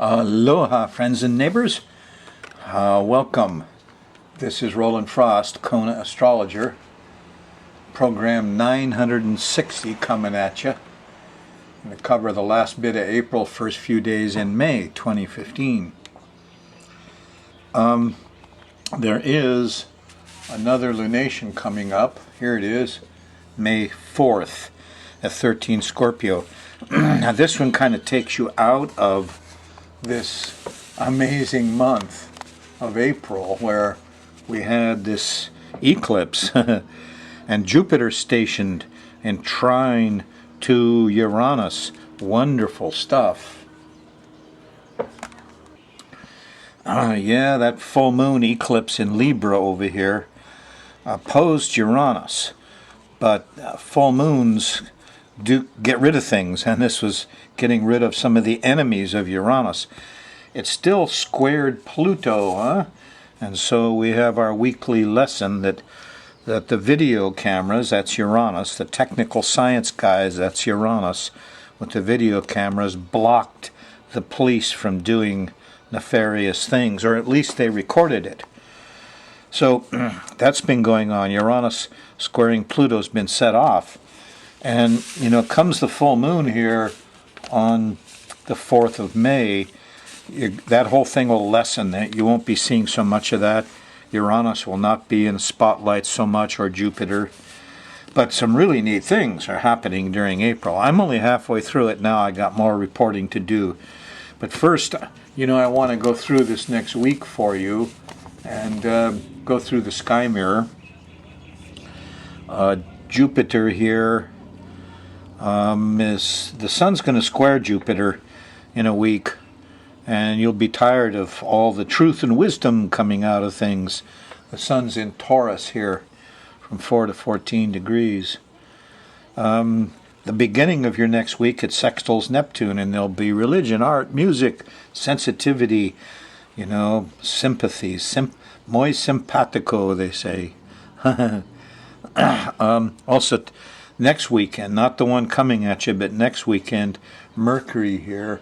Aloha, friends and neighbors. Welcome. This is Rollin Frost, Kona Astrologer. Program 960 coming at you. I'm going to cover the last bit of April, first few days in May 2015. There is another lunation coming up. Here it is, May 4th at 13 Scorpio. Now this one kind of takes you out of this amazing month of April where we had this eclipse and Jupiter stationed in trine to Uranus. Wonderful stuff. Yeah, that full moon eclipse in Libra over here opposed Uranus, but full moons do get rid of things, and this was getting rid of some of the enemies of Uranus. It still squared Pluto, huh? And so we have our weekly lesson that the video cameras, that's Uranus, the technical science guys, that's Uranus, with the video cameras blocked the police from doing nefarious things, or at least they recorded it. So that's been going on. Uranus squaring Pluto's been set off. And, comes the full moon here on the 4th of May, that whole thing will lessen. That you won't be seeing so much of that. Uranus will not be in the spotlight so much, or Jupiter. But some really neat things are happening during April. I'm only halfway through it now. I got more reporting to do. But first, I want to go through this next week for you and go through the sky mirror. Jupiter here. The sun's going to square Jupiter in a week, and you'll be tired of all the truth and wisdom coming out of things. The sun's in Taurus here from 4 to 14 degrees. The beginning of your next week, it sextiles Neptune, and there'll be religion, art, music, sensitivity, sympathy, muy simpatico, they say. Also, next weekend, not the one coming at you, but next weekend, Mercury here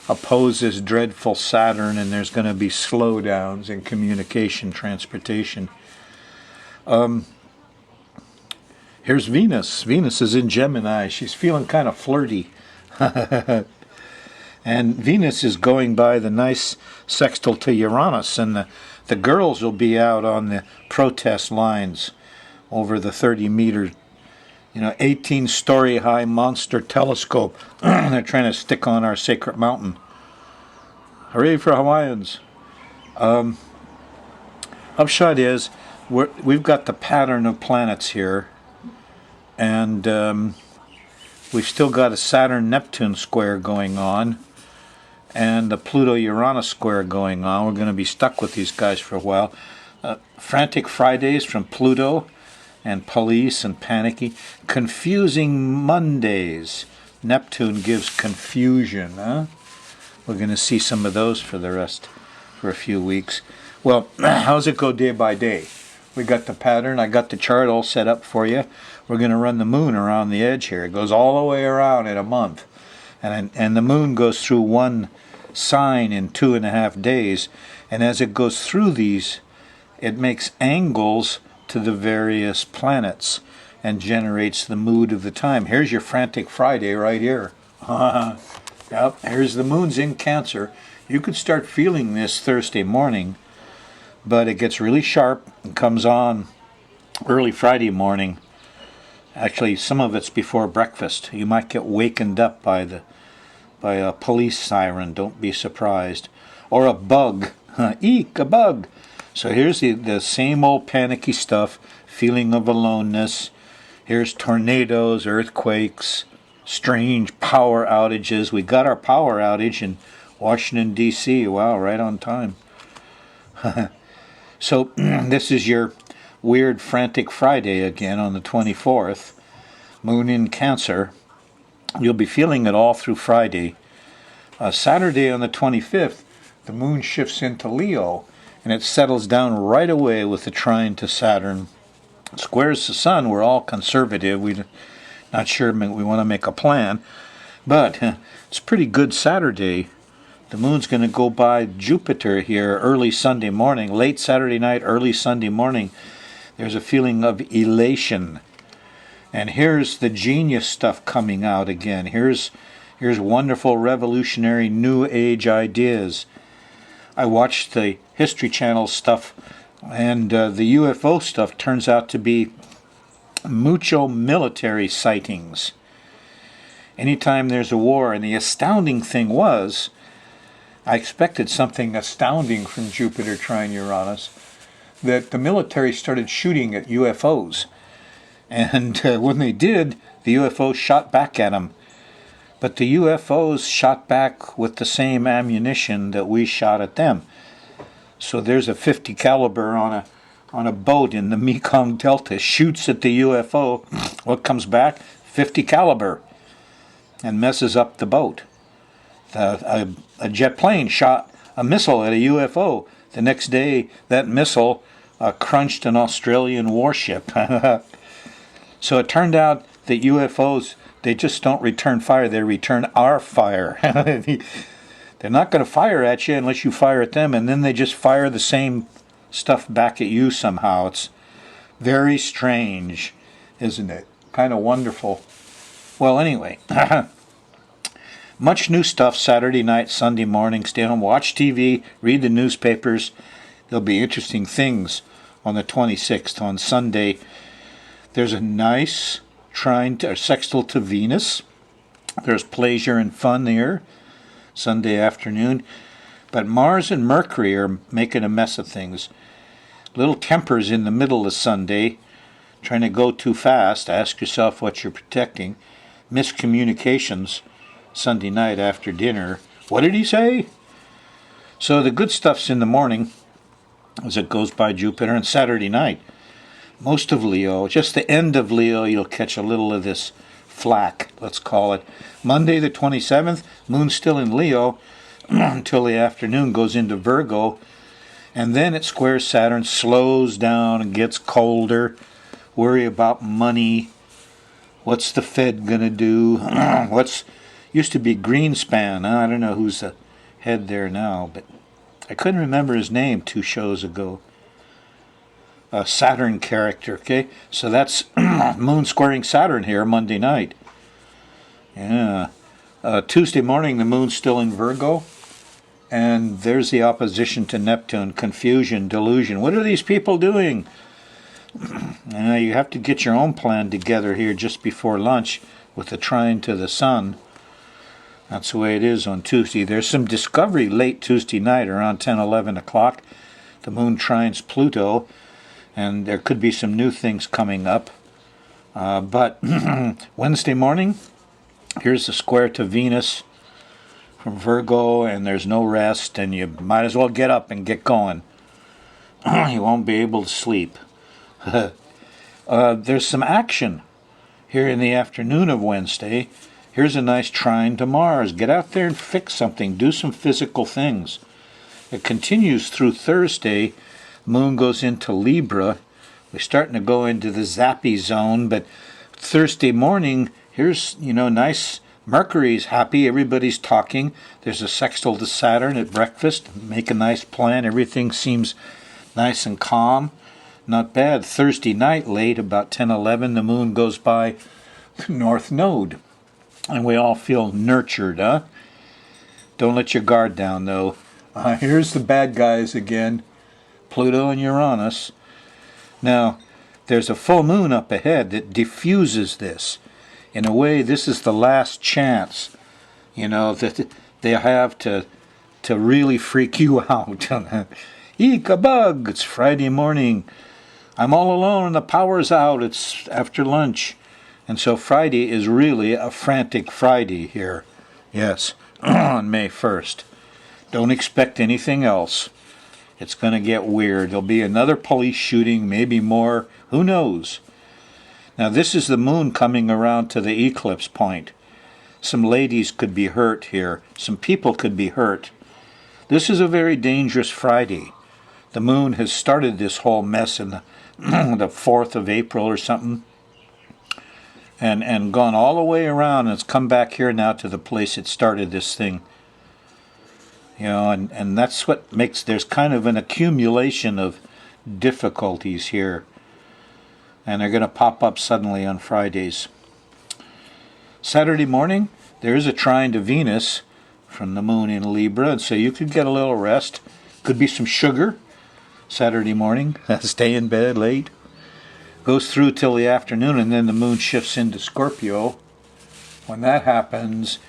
opposes dreadful Saturn, and there's going to be slowdowns in communication, transportation. Here's Venus. Venus is in Gemini. She's feeling kind of flirty. And Venus is going by the nice sextile to Uranus, and the girls will be out on the protest lines over the 30-meter 18-story high monster telescope they're trying to stick on our sacred mountain. Hooray for Hawaiians. Upshot is, we've got the pattern of planets here, and we've still got a Saturn-Neptune square going on, and the Pluto-Uranus square going on. We're going to be stuck with these guys for a while. Frantic Fridays from Pluto, and police and panicky. Confusing Mondays. Neptune gives confusion, huh? We're going to see some of those for a few weeks. Well, how's it go day by day? We got the pattern. I got the chart all set up for you. We're going to run the moon around the edge here. It goes all the way around in a month. And the moon goes through one sign in 2.5 days. And as it goes through these, it makes angles to the various planets and generates the mood of the time. Here's your Frantic Friday right here. Yep, here's the moon's in Cancer. You could start feeling this Thursday morning, but it gets really sharp and comes on early Friday morning. Actually, some of it's before breakfast. You might get wakened up by a police siren. Don't be surprised. Or a bug. Eek, a bug. So here's the same old panicky stuff, feeling of aloneness. Here's tornadoes, earthquakes, strange power outages. We got our power outage in Washington, D.C. Wow, right on time. So this is your weird Frantic Friday again on the 24th. Moon in Cancer. You'll be feeling it all through Friday. Saturday on the 25th, the moon shifts into Leo, and it settles down right away with the trine to Saturn. Squares the sun. We're all conservative. We're not sure we want to make a plan. But it's a pretty good Saturday The moon's going to go by Jupiter here early Sunday morning, late Saturday night, early Sunday morning. There's a feeling of elation. And here's the genius stuff coming out again. Here's wonderful revolutionary new age ideas. I watched the History Channel stuff, and the UFO stuff turns out to be mucho military sightings. Anytime there's a war, and the astounding thing was, I expected something astounding from Jupiter trine Uranus, that the military started shooting at UFOs. And when they did, the UFOs shot back at them. But the UFOs shot back with the same ammunition that we shot at them. So there's a .50 caliber on a boat in the Mekong Delta, shoots at the UFO. What comes back? .50 caliber, and messes up the boat. A jet plane shot a missile at a UFO. The next day, that missile crunched an Australian warship. So it turned out that UFOs, they just don't return fire, they return our fire. They're not going to fire at you unless you fire at them, and then they just fire the same stuff back at you somehow. It's very strange, isn't it? Kind of wonderful. Well, anyway, much new stuff Saturday night, Sunday morning. Stay home, watch TV, read the newspapers. There'll be interesting things on the 26th, on Sunday. There's a nice trine or sextile to Venus. There's pleasure and fun there Sunday afternoon. But Mars and Mercury are making a mess of things. Little tempers in the middle of Sunday, trying to go too fast. Ask yourself what you're protecting. Miscommunications Sunday night after dinner. What did he say? So the good stuff's in the morning as it goes by Jupiter, and Saturday night. Most of Leo, just the end of Leo, you'll catch a little of this flack, let's call it. Monday the 27th, moon's still in Leo until the afternoon, goes into Virgo, and then it squares Saturn, slows down and gets colder. Worry about money. What's the Fed going to do? What's used to be Greenspan. I don't know who's the head there now, but I couldn't remember his name 2 shows ago. A Saturn character, okay? So that's moon squaring Saturn here Monday night. Yeah. Tuesday morning, the moon's still in Virgo. And there's the opposition to Neptune, confusion, delusion. What are these people doing? You have to get your own plan together here just before lunch with the trine to the sun. That's the way it is on Tuesday. There's some discovery late Tuesday night around 10, 11 o'clock. The moon trines Pluto. And there could be some new things coming up. But Wednesday morning, here's the square to Venus from Virgo, and there's no rest, and you might as well get up and get going. You won't be able to sleep. There's some action here in the afternoon of Wednesday. Here's a nice trine to Mars. Get out there and fix something. Do some physical things. It continues through Thursday. Moon goes into Libra. We're starting to go into the zappy zone, but Thursday morning, here's, nice. Mercury's happy. Everybody's talking. There's a sextile to Saturn at breakfast. Make a nice plan. Everything seems nice and calm. Not bad. Thursday night, late, about 10, 11, the moon goes by the North Node. And we all feel nurtured, huh? Don't let your guard down, though. Here's the bad guys again. Pluto and Uranus. Now, there's a full moon up ahead that diffuses this. In a way, this is the last chance, that they have to really freak you out. Eek, a bug! It's Friday morning. I'm all alone and the power's out. It's after lunch. And so Friday is really a frantic Friday here. Yes, on May 1st. Don't expect anything else. It's going to get weird. There'll be another police shooting, maybe more. Who knows? Now, this is the moon coming around to the eclipse point. Some ladies could be hurt here. Some people could be hurt. This is a very dangerous Friday. The moon has started this whole mess in the 4th of April or something, and gone all the way around, and it's come back here now to the place it started this thing. You know, and that's what makes, there's kind of an accumulation of difficulties here. And they're going to pop up suddenly on Fridays. Saturday morning, there is a trine to Venus from the moon in Libra, and so you could get a little rest. Could be some sugar Saturday morning. Stay in bed late. Goes through till the afternoon, and then the moon shifts into Scorpio. When that happens,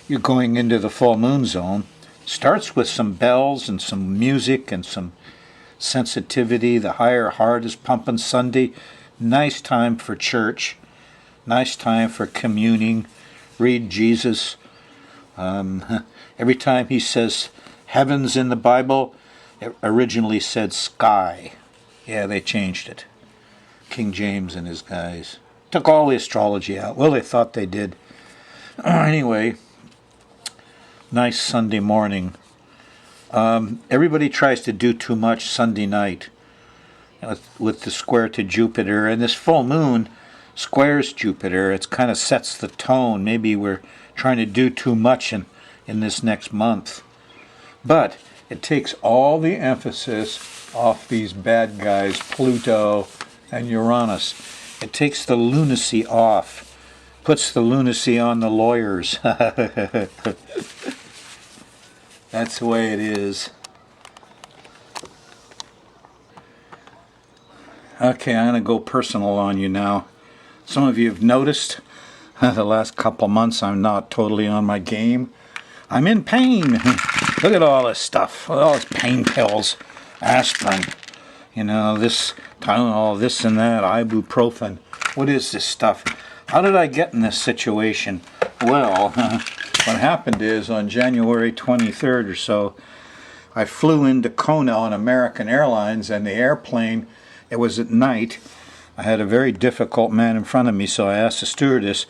you're going into the full moon zone. Starts with some bells and some music and some sensitivity. The higher heart is pumping Sunday. Nice time for church. Nice time for communing. Read Jesus. Every time he says heavens in the Bible, it originally said sky. Yeah, they changed it. King James and his guys took all the astrology out. Well, they thought they did. Anyway, nice Sunday morning. Everybody tries to do too much Sunday night with the square to Jupiter, and this full moon squares Jupiter. It kind of sets the tone. Maybe we're trying to do too much in this next month. But it takes all the emphasis off these bad guys, Pluto and Uranus. It takes the lunacy off. Puts the lunacy on the lawyers. That's the way it is. Okay, I'm going to go personal on you now. Some of you have noticed the last couple months I'm not totally on my game. I'm in pain. Look at all this stuff. All these pain pills, aspirin, you know, this Tylenol, this and that, ibuprofen. What is this stuff? How did I get in this situation? Well, what happened is on January 23rd or so, I flew into Kona on American Airlines, and the airplane, it was at night. I had a very difficult man in front of me, so I asked the stewardess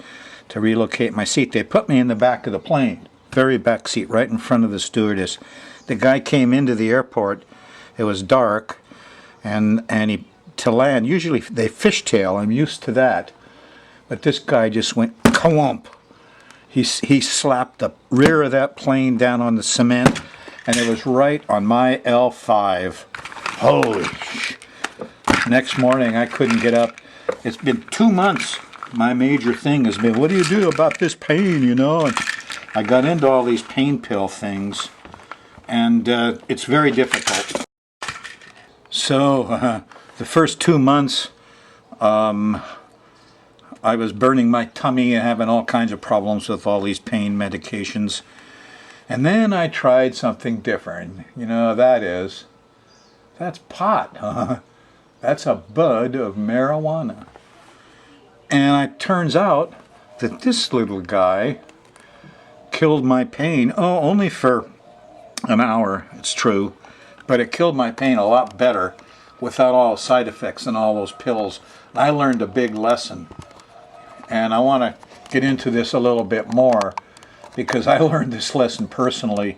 to relocate my seat. They put me in the back of the plane, very back seat, right in front of the stewardess. The guy came into the airport. It was dark, and to land, usually they fishtail. I'm used to that. But this guy just went clump. He slapped the rear of that plane down on the cement, and it was right on my L5. Holy sh! Next morning, I couldn't get up. It's been 2 months. My major thing has been, what do you do about this pain, you know? And I got into all these pain pill things, and it's very difficult. So, the first 2 months, I was burning my tummy and having all kinds of problems with all these pain medications. And then I tried something different. You know, that's pot. That's a bud of marijuana. And it turns out that this little guy killed my pain. Oh, only for an hour, it's true. But it killed my pain a lot better without all the side effects and all those pills. And I learned a big lesson. And I want to get into this a little bit more because I learned this lesson personally.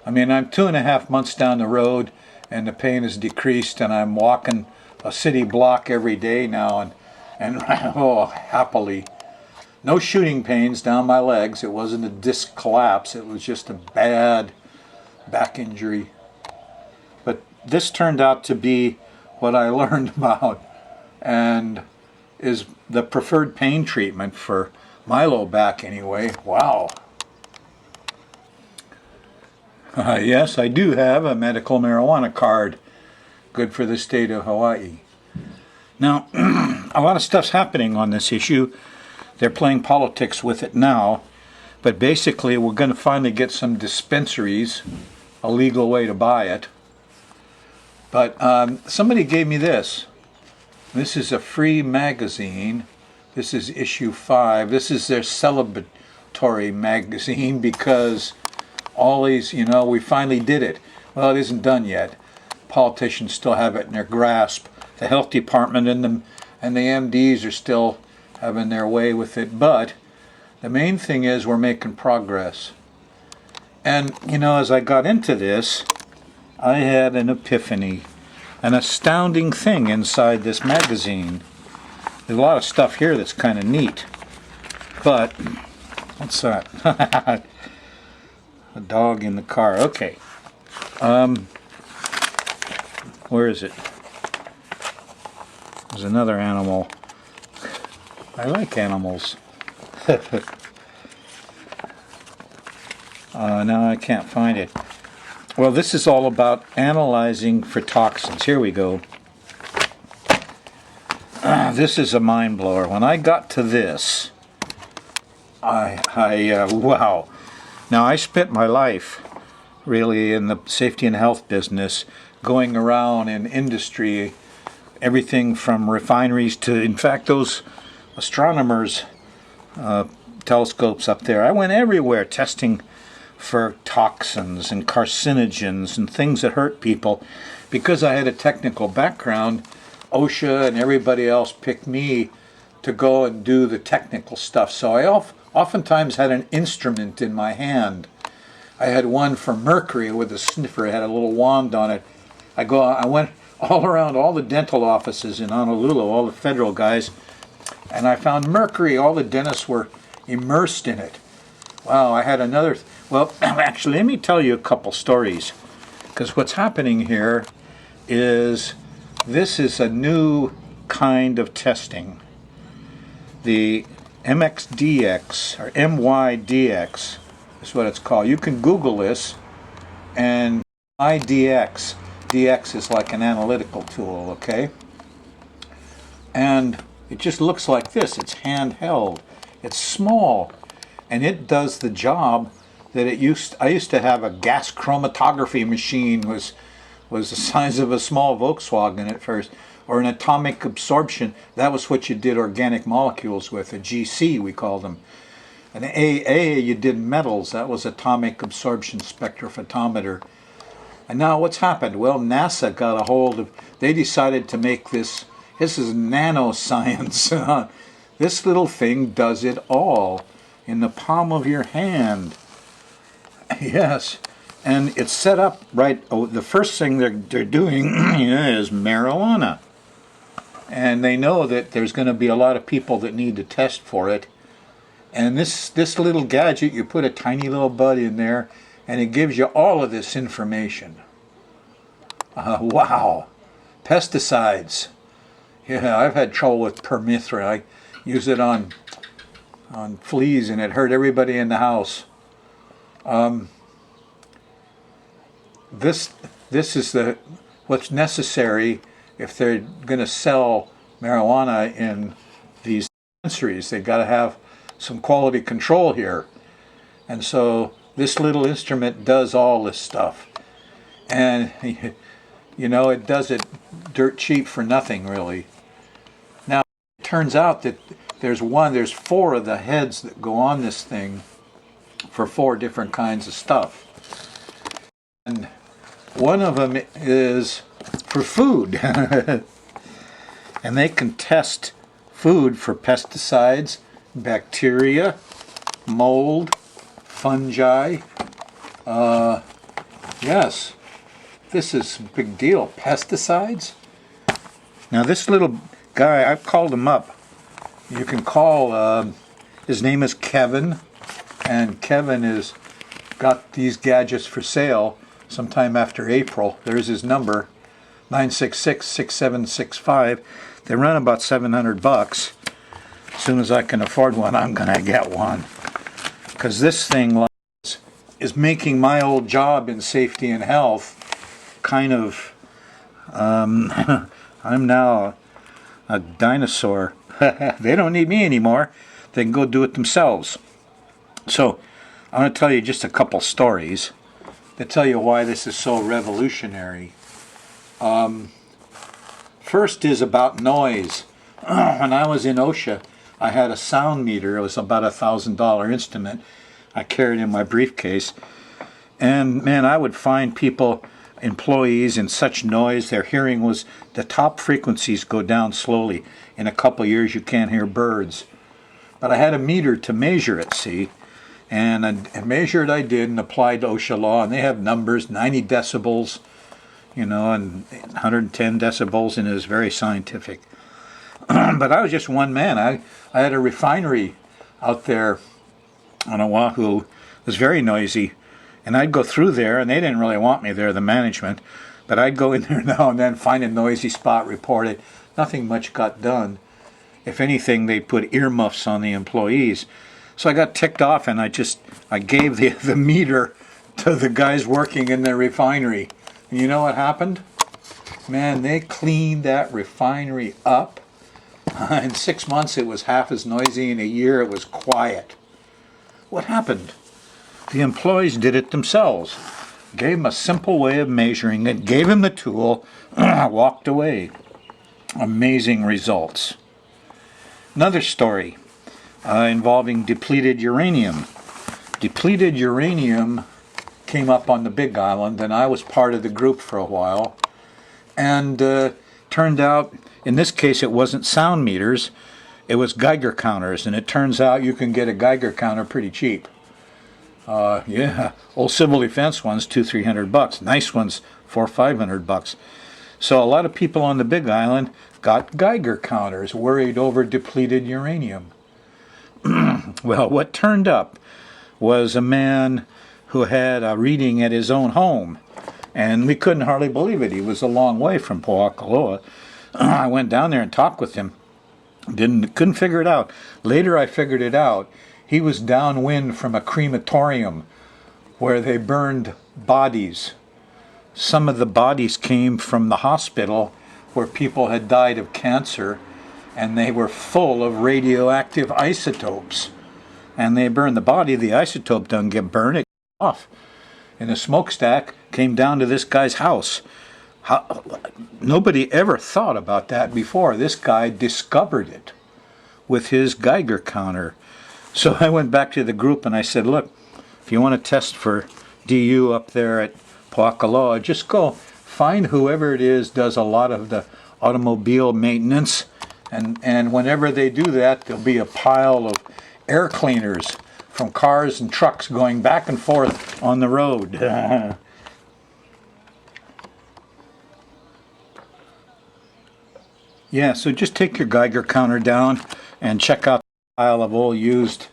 I mean, I'm 2.5 months down the road and the pain has decreased, and I'm walking a city block every day now, and oh, happily. No shooting pains down my legs. It wasn't a disc collapse. It was just a bad back injury. But this turned out to be what I learned about, and is the preferred pain treatment for my low back anyway. Wow. Yes, I do have a medical marijuana card. Good for the state of Hawaii. Now, a lot of stuff's happening on this issue. They're playing politics with it now. But basically, we're going to finally get some dispensaries, a legal way to buy it. But somebody gave me this. This is a free magazine. This is issue 5. This is their celebratory magazine because all these, you know, we finally did it. Well, it isn't done yet. Politicians still have it in their grasp. The health department and the MDs are still having their way with it. But the main thing is we're making progress. And, you know, as I got into this, I had an epiphany. An astounding thing inside this magazine. There's a lot of stuff here that's kind of neat. But, what's that? A dog in the car. Okay. Where is it? There's another animal. I like animals. Now I can't find it. Well, this is all about analyzing for toxins. Here we go. This is a mind blower. When I got to this, wow. Now, I spent my life really in the safety and health business, going around in industry, everything from refineries to, in fact, those astronomers' telescopes up there. I went everywhere testing for toxins and carcinogens and things that hurt people. Because I had a technical background, OSHA and everybody else picked me to go and do the technical stuff. So I oftentimes had an instrument in my hand. I had one for mercury with a sniffer. It had a little wand on it. I went all around all the dental offices in Honolulu, all the federal guys, and I found mercury. All the dentists were immersed in it. Wow, I had another. Well, actually, let me tell you a couple stories, because what's happening here is this is a new kind of testing. The MXDX, or MYDX, is what it's called. You can Google this, and IDX. DX is like an analytical tool, okay? And it just looks like this. It's handheld. It's small, and it does the job that I used to have a gas chromatography machine, was the size of a small Volkswagen at first, or an atomic absorption. That was what you did organic molecules with, a GC we called them. An AA, you did metals. That was atomic absorption spectrophotometer. And now what's happened? Well, NASA got a hold of, they decided to make this is nanoscience. This little thing does it all in the palm of your hand. Yes, and it's set up right. Oh, the first thing they're doing is marijuana, and they know that there's going to be a lot of people that need to test for it. And this little gadget, you put a tiny little bud in there, and it gives you all of this information. Wow, pesticides. Yeah, I've had trouble with permethrin. I use it on fleas, and it hurt everybody in the house. This is what's necessary if they're going to sell marijuana in these dispensaries. They've got to have some quality control here, and so this little instrument does all this stuff, and you know, it does it dirt cheap for nothing, really. Now it turns out that there's 4 of the heads that go on this thing for 4 different kinds of stuff. And one of them is for food. And they can test food for pesticides, bacteria, mold, fungi. Yes, this is a big deal. Pesticides. Now this little guy, I've called him up. You can call, his name is Kevin, and Kevin has got these gadgets for sale sometime after April. There's his number, 966-6765. They run about $700. As soon as I can afford one, I'm going to get one. Because this thing is making my old job in safety and health kind of, I'm now a dinosaur. They don't need me anymore. They can go do it themselves. So I want to tell you just a couple stories that tell you why this is so revolutionary. First is about noise. When I was in OSHA, I had a sound meter. It was about $1,000 instrument. I carried in my briefcase. And man, I would find people, employees, in such noise, their hearing was, the top frequencies go down slowly. In a couple of years, you can't hear birds. But I had a meter to measure it, see? And I measured, I did, and applied OSHA law, and they have numbers, 90 decibels, you know, and 110 decibels, and it was very scientific. But I was just one man. I had a refinery out there on Oahu. It was very noisy, And I'd go through there, and they didn't really want me there, the management, but I'd go in there now and then, find a noisy spot, report it. Nothing much got done. If anything, they put earmuffs on the employees. So I got ticked off, and I gave the meter to the guys working in the refinery. And you know what happened? Man, they cleaned that refinery up. In 6 months, it was half as noisy. In a year, it was quiet. What happened? The employees did it themselves. Gave them a simple way of measuring it, gave them the tool, walked away. Amazing results. Another story involving depleted uranium. Depleted uranium came up on the Big Island, and I was part of the group for a while. And turned out, in this case, it wasn't sound meters, it was Geiger counters. And it turns out you can get a Geiger counter pretty cheap. Yeah, old civil defense ones, $200-300. Nice ones, $400-500. So a lot of people on the Big Island got Geiger counters, worried over depleted uranium. Well, what turned up was a man who had a reading at his own home, and we couldn't hardly believe it. He was a long way from Poakaloa. I went down there and talked with him. Couldn't figure it out. Later I figured it out. He was downwind from a crematorium where they burned bodies. Some of the bodies came from the hospital where people had died of cancer, and they were full of radioactive isotopes. And they burned the body, the isotope doesn't get burned, it goes off. And the smokestack came down to this guy's house. Nobody ever thought about that before. This guy discovered it with his Geiger counter. So I went back to the group and I said, look, if you want to test for DU up there at Poakaloa, just go find whoever it is does a lot of the automobile maintenance, and whenever they do that, there'll be a pile of air cleaners from cars and trucks going back and forth on the road. Yeah, so just take your Geiger counter down and check out the pile of old used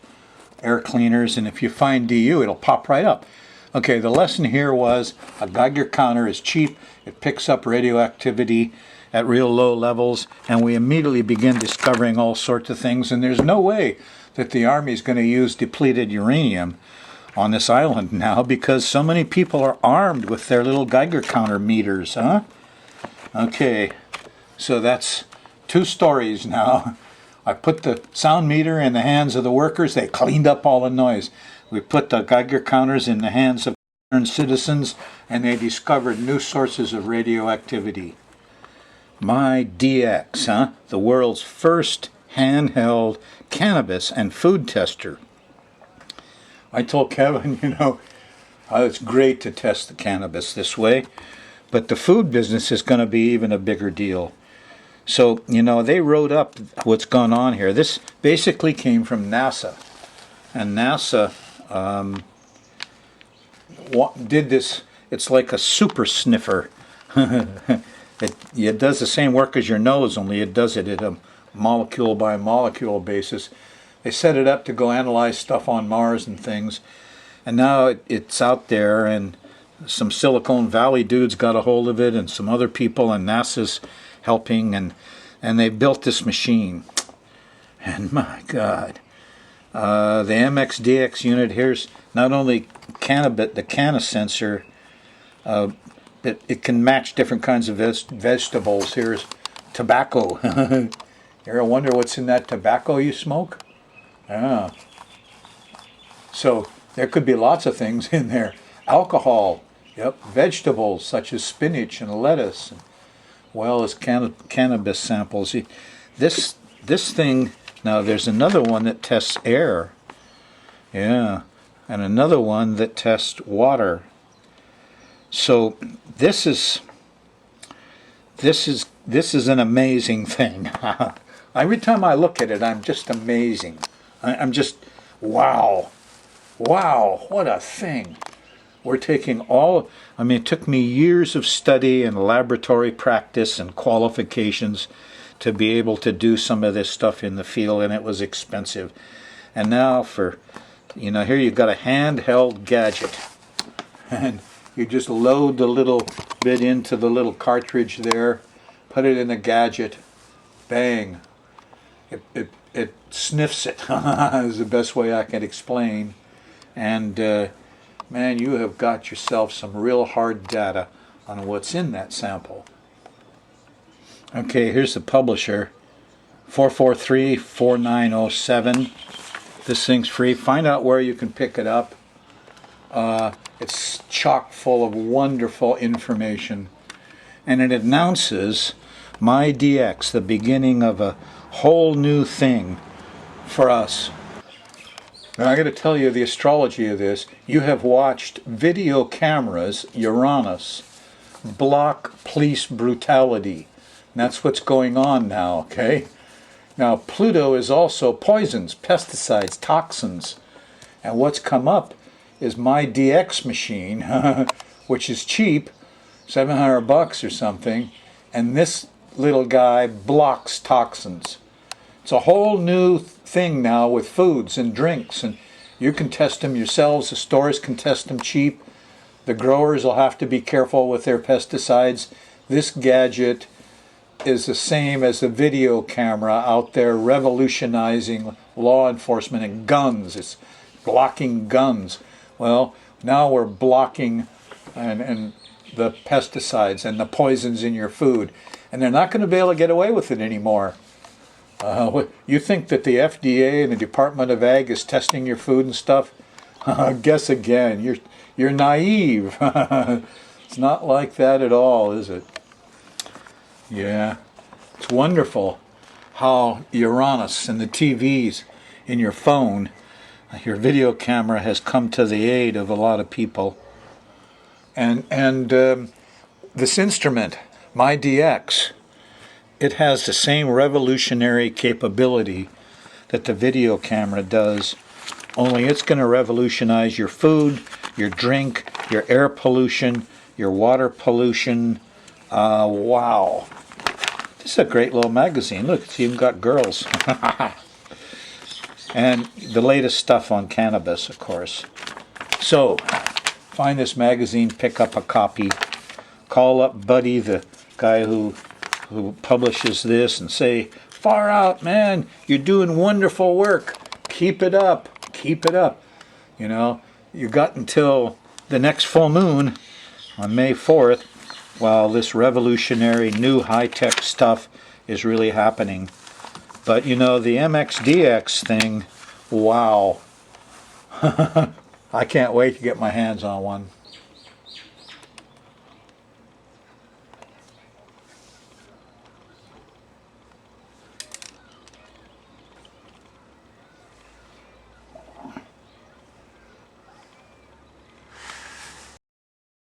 air cleaners, and if you find DU, it'll pop right up. Okay, the lesson here was a Geiger counter is cheap. It picks up radioactivity at real low levels, and we immediately begin discovering all sorts of things, and there's no way that the Army is going to use depleted uranium on this island now because so many people are armed with their little Geiger counter meters, huh? Okay, so that's 2 stories now. I put the sound meter in the hands of the workers. They cleaned up all the noise. We put the Geiger counters in the hands of concerned citizens, and they discovered new sources of radioactivity. My DX, huh? The world's first handheld cannabis and food tester. I told Kevin, it's great to test the cannabis this way, but the food business is going to be even a bigger deal. So, they wrote up what's gone on here. This basically came from NASA. And NASA did this. It's like a super sniffer. It does the same work as your nose, only it does it at a molecule by molecule basis. They set it up to go analyze stuff on Mars and things. And now it's out there, and some Silicon Valley dudes got a hold of it, and some other people, and NASA's helping, and they built this machine. And my God, the MXDX unit, here's not only cannabis, the canna sensor, it can match different kinds of vegetables. Here's tobacco. You ever wonder what's in that tobacco you smoke? Yeah. So there could be lots of things in there. Alcohol, yep, vegetables such as spinach and lettuce, as well as cannabis samples. This thing, now there's another one that tests air, yeah, and another one that tests water. So this is an amazing thing. Every time I look at it, I'm just amazing. I'm just, wow, what a thing. We're taking it took me years of study and laboratory practice and qualifications to be able to do some of this stuff in the field, and it was expensive. And now here you've got a handheld gadget. And you just load the little bit into the little cartridge there, put it in a gadget, bang. It sniffs it, is the best way I can explain. And man, you have got yourself some real hard data on what's in that sample. Okay, here's the publisher, 443-4907. This thing's free. Find out where you can pick it up. It's chock full of wonderful information. And it announces My DX, the beginning of a whole new thing for us. Now I got to tell you the astrology of this. You have watched video cameras, Uranus, block police brutality. And that's what's going on now, okay? Now Pluto is also poisons, pesticides, toxins. And what's come up is my DX machine, which is cheap, $700 or something, and this little guy blocks toxins. It's a whole new thing now with foods and drinks, and you can test them yourselves. The stores can test them cheap. The growers will have to be careful with their pesticides. This gadget is the same as a video camera out there revolutionizing law enforcement and guns. It's blocking guns. Well, now we're blocking and the pesticides and the poisons in your food. And they're not going to be able to get away with it anymore. You think that the FDA and the Department of Ag is testing your food and stuff? Guess again. You're naive. It's not like that at all, is it? Yeah. It's wonderful how Uranus and the TVs in your phone, your video camera, has come to the aid of a lot of people. And this instrument, My DX, it has the same revolutionary capability that the video camera does, only it's going to revolutionize your food, your drink, your air pollution, your water pollution. Wow. This is a great little magazine. Look, it's even got girls. And the latest stuff on cannabis, of course. So, find this magazine, pick up a copy, call up Buddy, the guy who publishes this, and say, far out, man, you're doing wonderful work. Keep it up. Keep it up. You know, you got until the next full moon on May 4th while this revolutionary new high-tech stuff is really happening. But, you know, the MXDX thing, wow. I can't wait to get my hands on one.